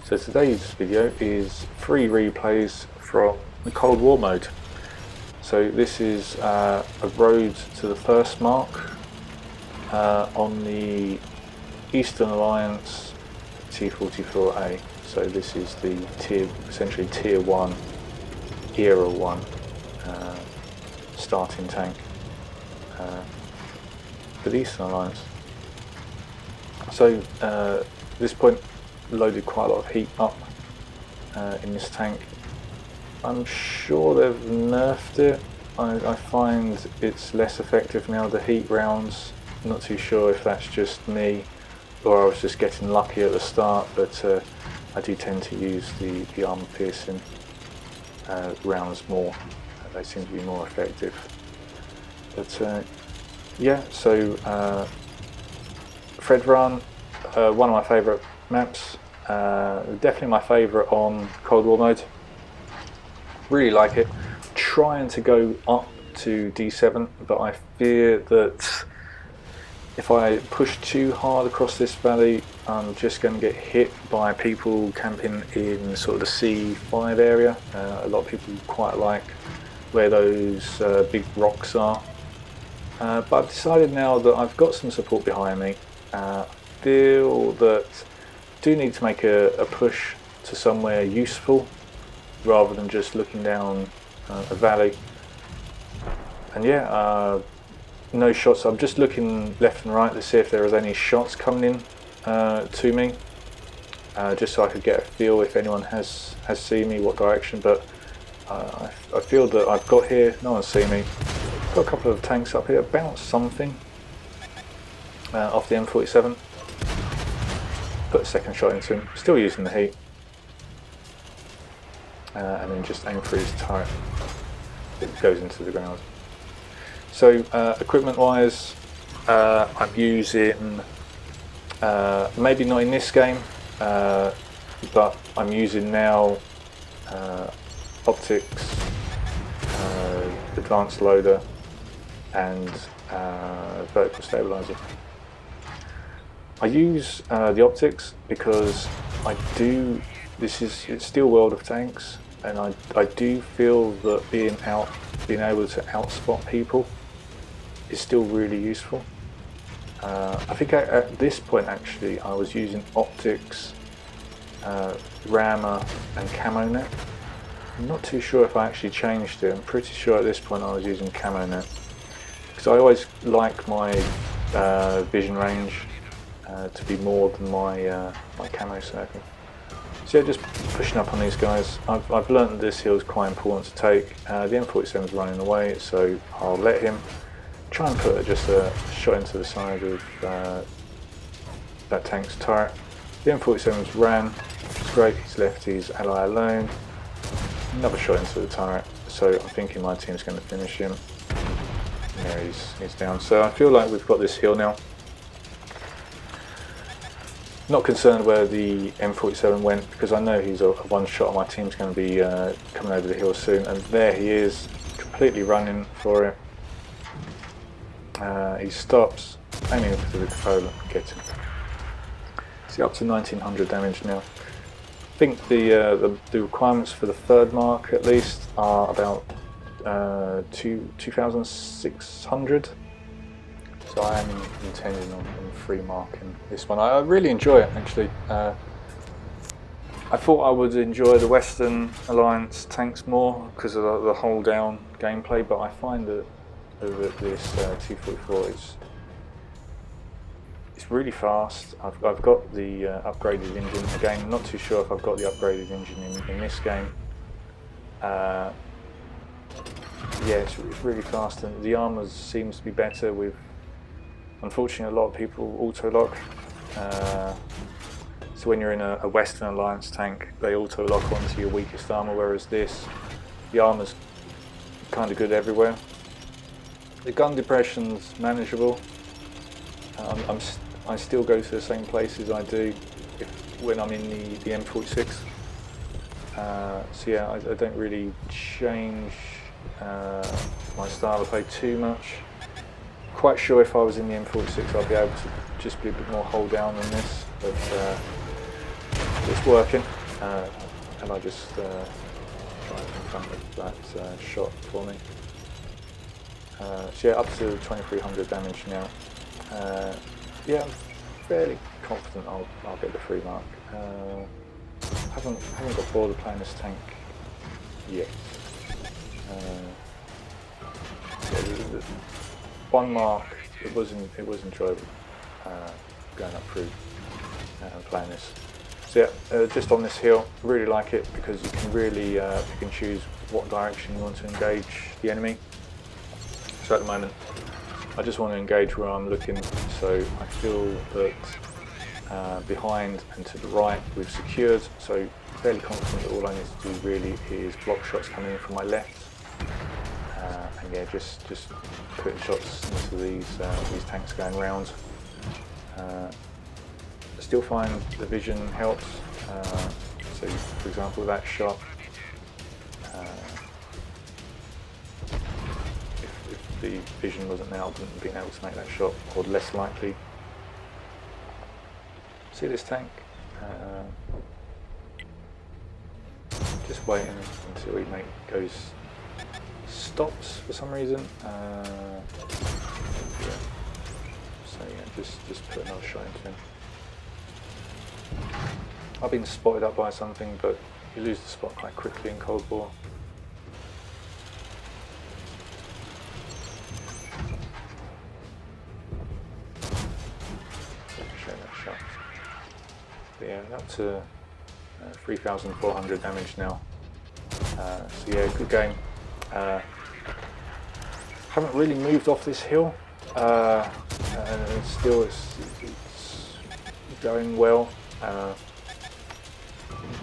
So today's video is 3 replays from the Cold War mode. So this is a road to the first mark on the Eastern Alliance T-44A. So this is the essentially tier 1, era 1 starting tank for the Eastern Alliance. So this point loaded quite a lot of heat up in this tank. I'm sure they've nerfed it. I find it's less effective now, the heat rounds. I'm not too sure if that's just me or I was just getting lucky at the start, but I do tend to use the armor piercing rounds more. They seem to be more effective. But yeah, so Fred Run, one of my favourite maps, definitely my favourite on Cold War mode. Really like it. Trying to go up to D7, but I fear that if I push too hard across this valley, I'm just going to get hit by people camping in sort of the C5 area. A lot of people quite like where those big rocks are. But I've decided now that I've got some support behind me. I feel that I do need to make a push to somewhere useful rather than just looking down a valley. And yeah, no shots. I'm just looking left and right to see if there is any shots coming in to me, just so I could get a feel if anyone has seen me, what direction. But I feel that I've got here, no one's seen me. Got a couple of tanks up here, bounced something off the M47. Put a second shot into him, still using the heat, and then just aim for his turret. It goes into the ground. So equipment wise, I'm using, maybe not in this game, but I'm using now optics, advanced loader, and vertical stabilizer. I use the optics because it's still World of Tanks, and I do feel that being able to outspot people is still really useful. I think at this point actually I was using optics, rammer and camo net. I'm not too sure if I actually changed it. I'm pretty sure at this point I was using camo net, because I always like my vision range to be more than my camo circle. So yeah, just pushing up on these guys. I've learned that this hill is quite important to take. The M47 is running away, so I'll let him. Try and put just a shot into the side of that tank's turret. The M47's ran, it's great, he's left his ally alone. Another shot into the turret, so I'm thinking my team's going to finish him. There he's down. So I feel like we've got this hill now. Not concerned where the M47 went, because I know he's a one shot and my team's going to be coming over the hill soon, and there he is, completely running for it. He stops, aiming for the cupola, gets him. See, up to 1900 damage now. I think the requirements for the third mark at least are about 2600. So I am intending on free marking this one. I really enjoy it actually. I thought I would enjoy the Western Alliance tanks more because of the hold down gameplay, but I find that this T-44 it's really fast. I've got the upgraded engine. Again, I'm not too sure if I've got the upgraded engine in this game. Yeah, it's really fast, and the armour seems to be better with, unfortunately, a lot of people auto-lock. So when you're in a Western Alliance tank, they auto-lock onto your weakest armour, whereas the armour's kind of good everywhere. The gun depression's manageable. I still go to the same places I do when I'm in the M46. So yeah, I don't really change my style of play too much. Quite sure if I was in the M46 I'd be able to just be a bit more hold down than this, but it's working, and I just drive in front of that shot for me. So yeah, up to 2300 damage now. Yeah, I'm fairly confident I'll get the 3 mark. Haven't got bored of playing this tank yet. Yeah, the 1 mark, it was enjoyable going up through and playing this. So yeah, just on this hill, really like it because you can really pick and choose what direction you want to engage the enemy. So at the moment, I just want to engage where I'm looking, so I feel that behind and to the right we've secured, so fairly confident that all I need to do really is block shots coming in from my left, and yeah, just putting shots into these tanks going round. I still find the vision helps, so for example with that shot, if the vision wasn't there I wouldn't have been able to make that shot, or less likely. See this tank? Just waiting until he stops for some reason. Yeah. So yeah, just put another shot into him. I've been spotted up by something, but you lose the spot quite quickly in Cold War. But yeah, up to 3,400 damage now. So yeah, good game. Haven't really moved off this hill, and still it's going well.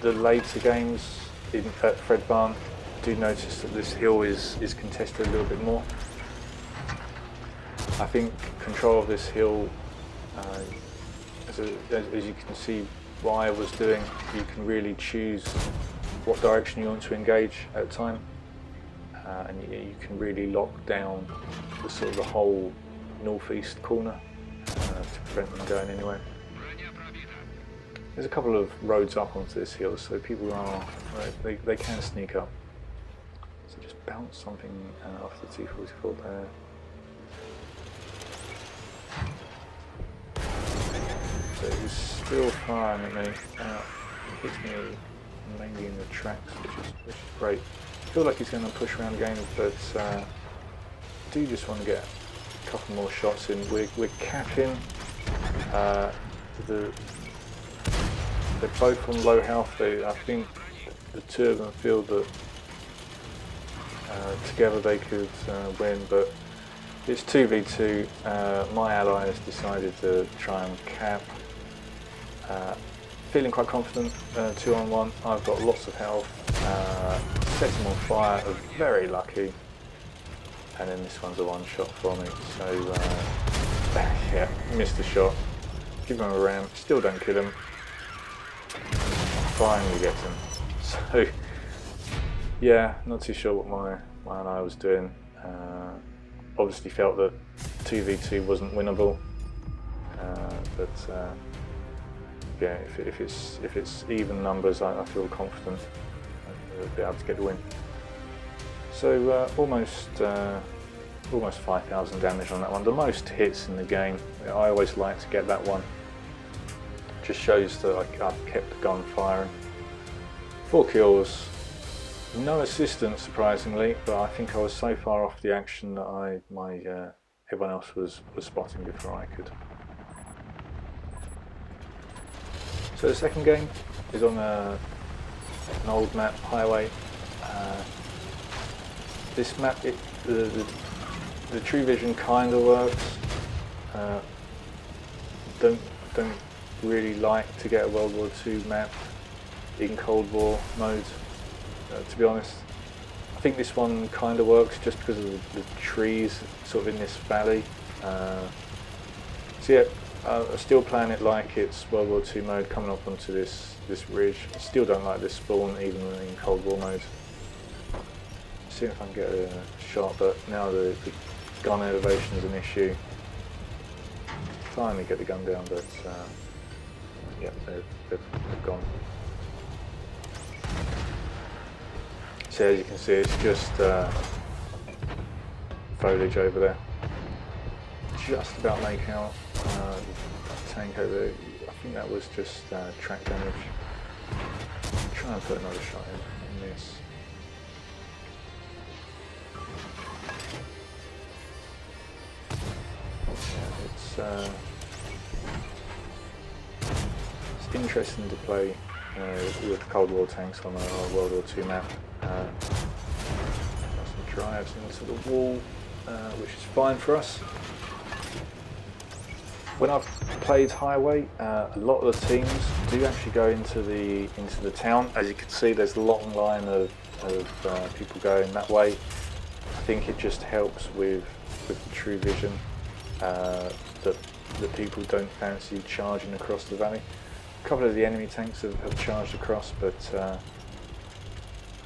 The later games at Fred Barn do notice that this hill is contested a little bit more. I think control of this hill, as you can see what I was doing, you can really choose what direction you want to engage at a time, and you can really lock down the whole northeast corner to prevent them going anywhere. There's a couple of roads up onto this hill, so people they can sneak up. So just bounce something off the T-44 there. So he's still firing at me. He hits me mainly in the tracks, which is great. I feel like he's going to push around again, but I do just want to get a couple more shots in. We're capping. They're both on low health. I think the two of them feel that together they could win, but it's 2v2. My ally has decided to try and cap. Feeling quite confident, 2-on-1. I've got lots of health. Set him on fire, very lucky. And then this one's a one shot for me. So yeah, missed the shot. Give him a ram, still don't kill him. Finally get him. So yeah, not too sure what my ally was doing. Obviously felt that 2v2 wasn't winnable, but yeah, if it's even numbers, I feel confident I'll be able to get the win. So almost 5,000 damage on that one. The most hits in the game. I always like to get that one. Just shows that I've kept the gun firing. 4 kills, no assistance surprisingly, but I think I was so far off the action that everyone else was spotting before I could. So the second game is on an old map, Highway. This map, the True Vision kind of works. Don't really like to get a World War II map in Cold War mode, to be honest. I think this one kind of works just because of the trees sort of in this valley. So yeah, I'm still playing it like it's World War II mode, coming up onto this ridge. I still don't like this spawn even in Cold War mode. See if I can get a shot, but now the gun elevation is an issue. Finally get the gun down, but yeah, they've gone. So as you can see, it's just foliage over there. Just about make out the tank over there. I think that was just track damage. Try and put another shot in this. Yeah, it's interesting to play with Cold War tanks on a World War II map. Some drives into the wall, which is fine for us. When I've played Highway, a lot of the teams do actually go into the town. As you can see, there's a long line of people going that way. I think it just helps with the true vision that people don't fancy charging across the valley. A couple of the enemy tanks have charged across, but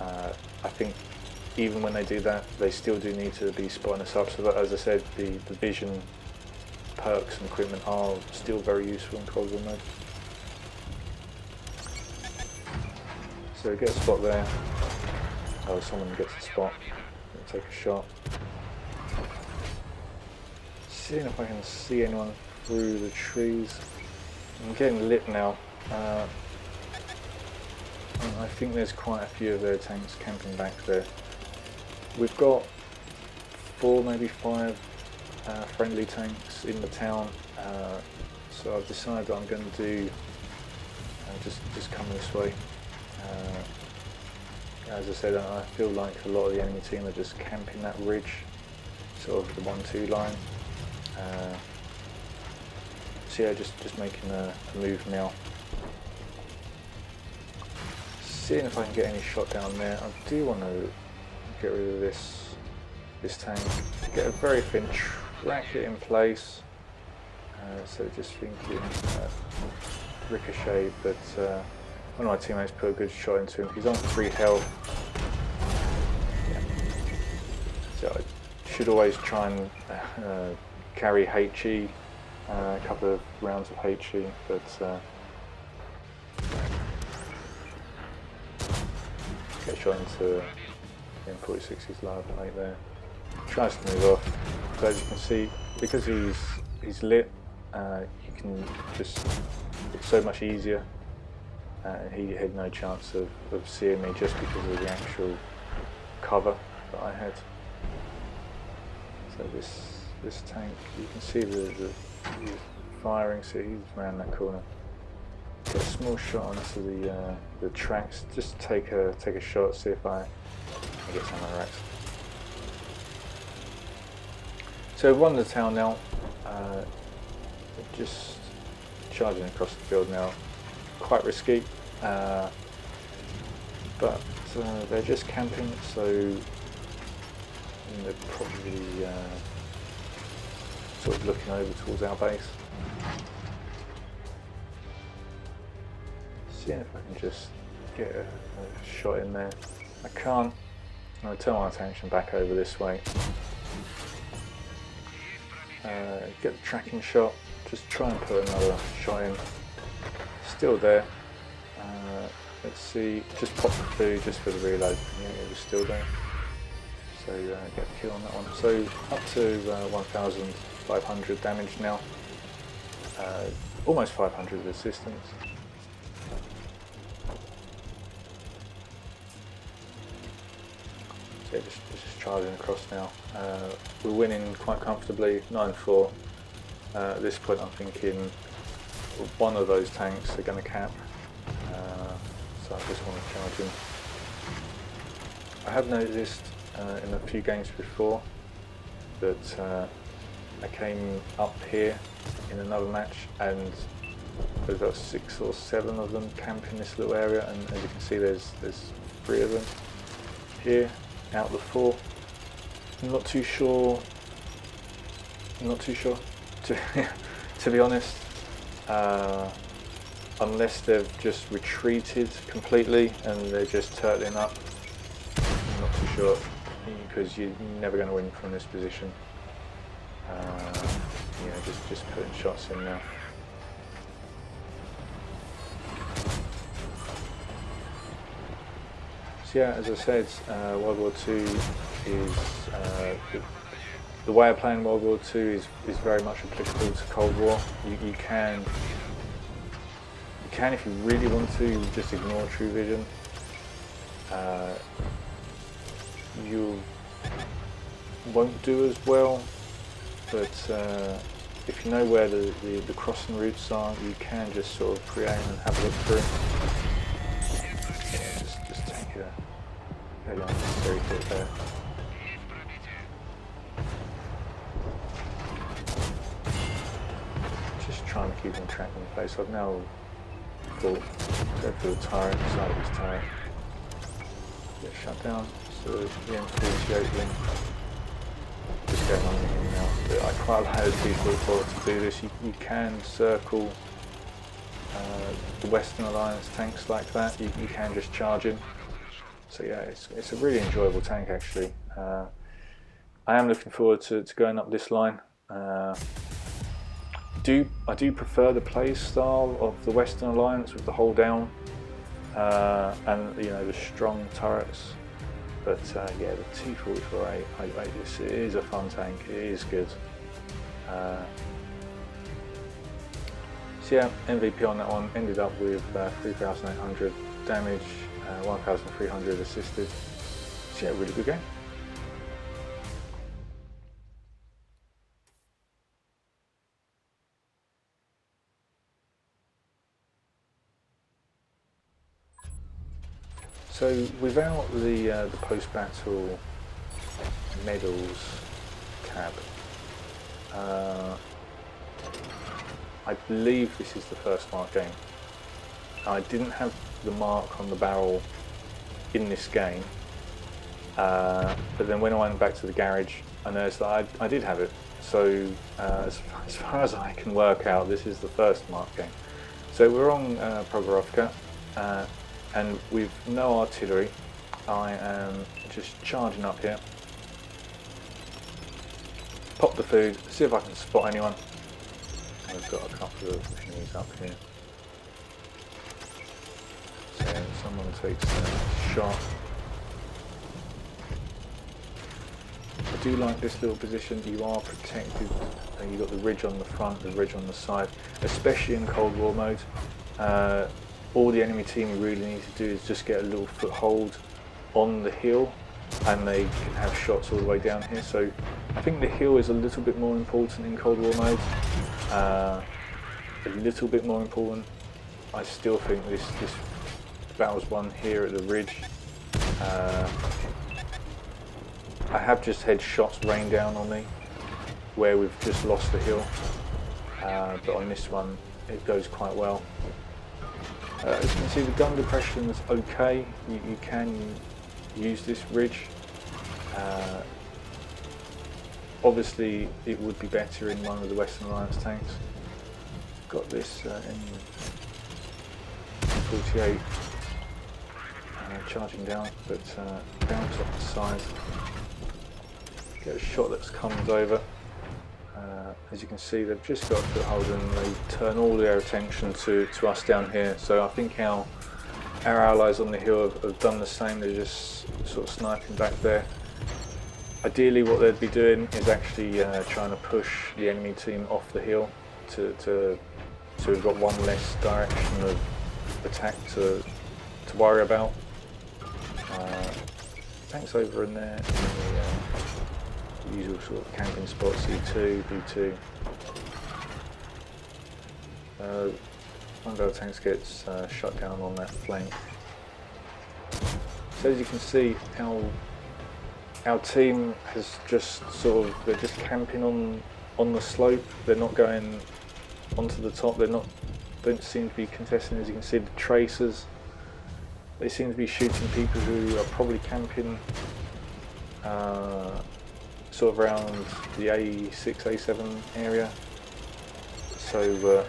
I think even when they do that, they still do need to be spotting us up. So that, as I said, the vision perks and equipment are still very useful in Cold War mode. So get a spot there. Oh, someone gets a spot. Take a shot. Seeing if I can see anyone through the trees. I'm getting lit now. I think there's quite a few of their tanks camping back there. We've got 4, maybe 5 friendly tanks in the town, so I've decided that I'm going to do just come this way. As I said, I feel like a lot of the enemy team are just camping that ridge, sort of the 1-2 line. So yeah, just making a move now. Seeing if I can get any shot down there. I do want to get rid of this tank. Get a very thin track it in place. So just thinking ricochet, but one of my teammates put a good shot into him. He's on 3 health. Yeah. So I should always try and carry HE, a couple of rounds of HE, but get shot into the M46's large plate there. Tries to move off. So as you can see, because he's lit, you can just, it's so much easier. He had no chance of seeing me just because of the actual cover that I had. So this tank, you can see the firing, so he's around that corner. Get a small shot onto the tracks, just take a shot, see if I can get some of the racks. So we've won the town now, just charging across the field now. Quite risky, but they're just camping, so they're probably sort of looking over towards our base. Seeing if I can just get a shot in there. I can't. I'm going to turn my attention back over this way. Get the tracking shot, just try and put another shot in. Still there. Let's see, just pop through just for the reload. Yeah, it was still there. So get a kill on that one. So up to 1,500 damage now. Almost 500 resistance. So just charging across now. We're winning quite comfortably, 9-4. At this point I'm thinking one of those tanks are going to cap, so I just want to charge him. I have noticed in a few games before that I came up here in another match and there's about 6 or 7 of them camping this little area, and as you can see there's 3 of them here out of the 4. I'm not too sure to be honest, unless they've just retreated completely and they're just turtling up. I'm not too sure, because you're never going to win from this position. You know, just putting shots in now. So So yeah, as I said, World War II is the way of playing World War II is very much applicable to Cold War. You can, if you really want to, just ignore True Vision. You won't do as well, but if you know where the crossing routes are, you can just sort of pre-aim and have a look through. Yeah, just take a fairly unnecessary hit there. Just trying to keep on track in place. I've now thought, go for the turret, side of his turret. Get shut down. So the M48 link. Just going on here now. But I quite like the T-44 to do this. You can circle the Western Alliance tanks like that. You can just charge in. So yeah, it's a really enjoyable tank actually. I am looking forward to going up this line. I do prefer the play style of the Western Alliance with the hold down and the strong turrets. But yeah, the T-44A, this is a fun tank. It is good. So yeah, MVP on that one. Ended up with 3,800 damage, 1,300 assisted. So yeah, really good game. So without the post-battle medals tab, I believe this is the first mark game. I didn't have the mark on the barrel in this game, but then when I went back to the garage, I noticed that I did have it. So as far as I can work out, this is the first mark game. So we're on Progorovka. And with no artillery, I am just charging up here. Pop the food, see if I can spot anyone. I've got a couple of machines up here. So someone takes a shot. I do like this little position. You are protected. You've got the ridge on the front, the ridge on the side, especially in Cold War mode. All the enemy team really need to do is just get a little foothold on the hill and they can have shots all the way down here. So I think the hill is a little bit more important in Cold War mode. A little bit more important. I still think this battle's won here at the ridge. I have just had shots rain down on me where we've just lost the hill. But on this one it goes quite well. As you can see, the gun depression is okay. You can use this ridge. Obviously, it would be better in one of the Western Alliance tanks. Got this M48 charging down, but bounce off the side. Get a shot that comes over. As you can see, they've just got a foothold and they turn all their attention to us down here. So I think our allies on the hill have done the same. They're just sort of sniping back there. Ideally what they'd be doing is actually trying to push the enemy team off the hill so we've got one less direction of attack to worry about. Tanks over in there. Usual sort of camping spot, C2, B2. One of our tanks gets shut down on that flank. So as you can see, our team has just they're just camping on the slope. They're not going onto the top. Don't seem to be contesting. As you can see, the tracers. They seem to be shooting people who are probably camping sort of around the A6, A7 area. So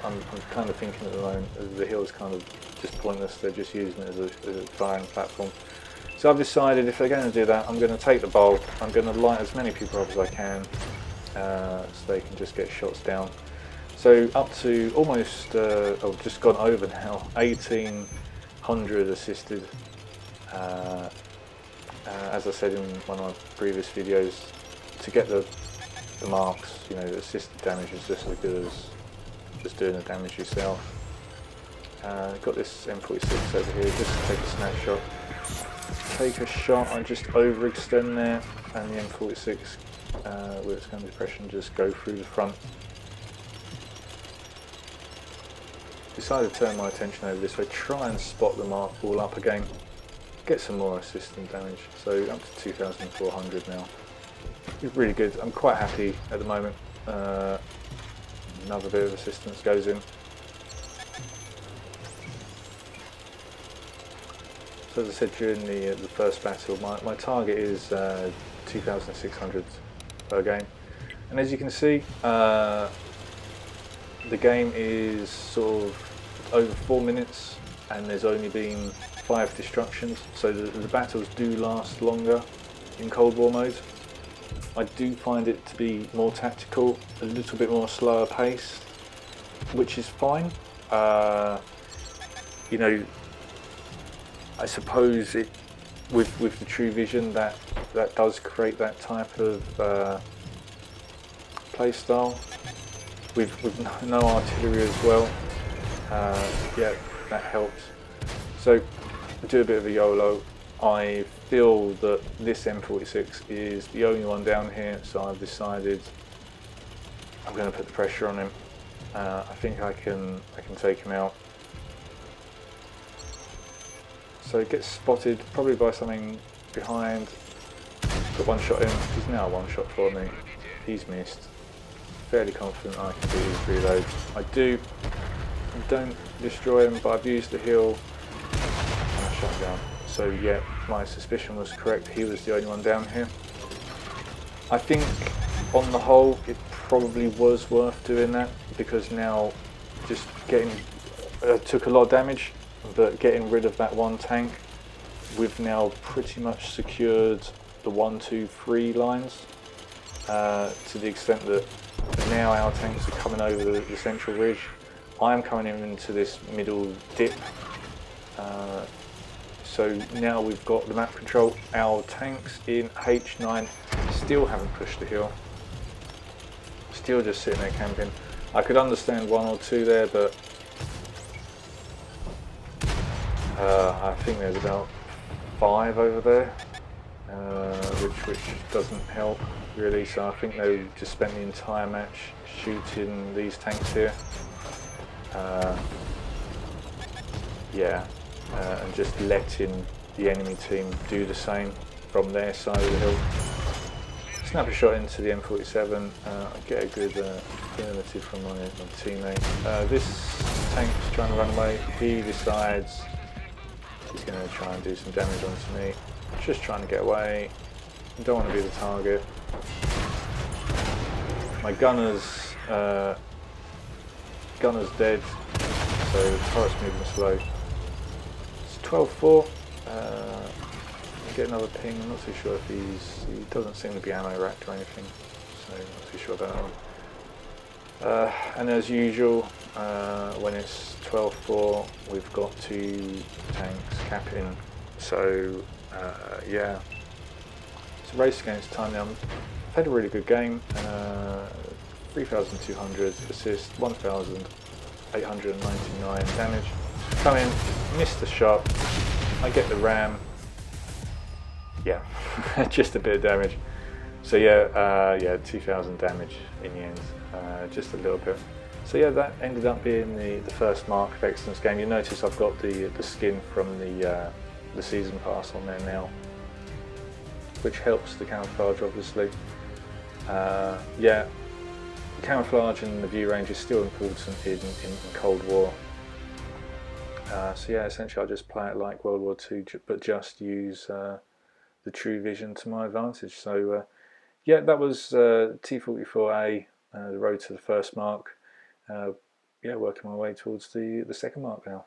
I'm kind of thinking at the moment the hill is kind of just pointless. They're just using it as a firing platform. So I've decided if they're going to do that, I'm going to take the bulb. I'm going to light as many people up as I can, so they can just get shots down. So up to almost, just gone over now, 1,800 assisted. as I said in one of my previous videos, to get the marks, you know, the assisted damage is just as good as just doing the damage yourself. Got this M46 over here, just take a snapshot. Take a shot, I just overextend there, and the M46 with its gun depression just go through the front. Decided to turn my attention over this way, try and spot the mark ball up again, get some more assistant damage, so up to 2,400 now. It's really good, I'm quite happy at the moment. Another bit of assistance goes in. So as I said during the first battle, my target is 2,600 per game, and as you can see, the game is sort of over 4 minutes, and there's only been 5 destructions. So the battles do last longer in Cold War mode. I do find it to be more tactical, a little bit more slower paced, which is fine. You know, I suppose it with the true vision that does create that type of play style with no artillery as well. Yeah, that helps. So I do a bit of a YOLO. I feel that this M46 is the only one down here, so I've decided I'm going to put the pressure on him. I think I can take him out. So it gets spotted probably by something behind. Got one shot in. He's now one shot for me. He's missed. Fairly confident I can do his reload. I don't destroy him, but I've used the heal and I shot him down. So yeah, my suspicion was correct. He was the only one down here. I think on the whole it probably was worth doing that, because now just getting took a lot of damage, but getting rid of that one tank, we've now pretty much secured the 1, 2, 3 lines to the extent that now our tanks are coming over the central ridge. I'm coming into this middle dip. So now we've got the map control. Our tanks in H9 still haven't pushed the hill. Still just sitting there camping. I could understand 1 or 2 there, but I think there's about 5 over there, which doesn't help really. So I think they just spent the entire match shooting these tanks here. Yeah, and just letting the enemy team do the same from their side of the hill. Snap a shot into the M47. I get a good penalty from my teammate. This tank's trying to run away. He decides he's going to try and do some damage onto me. Just trying to get away. Don't want to be the target. My gunner's dead, so the turret's moving slow. It's 12-4. Get another ping. I'm not too sure if he doesn't seem to be ammo racked or anything, so I'm not too sure about that one. And as usual, when it's 12-4, we've got 2 tanks capping. So yeah, it's a race against time now. I've had a really good game. 3,200 assist, 1,899 damage. Come in, missed the shot. I get the ram. Yeah, just a bit of damage. So yeah, yeah, 2,000 damage in the end, just a little bit. So yeah, that ended up being the first Mark of Excellence game. You notice I've got the skin from the season pass on there now, which helps the camouflage obviously. Yeah, camouflage and the view range is still important in Cold War. So yeah, essentially I just play it like World War II, but just use the true vision to my advantage. So yeah, that was T-44A, the road to the first mark. Yeah, working my way towards the second mark now.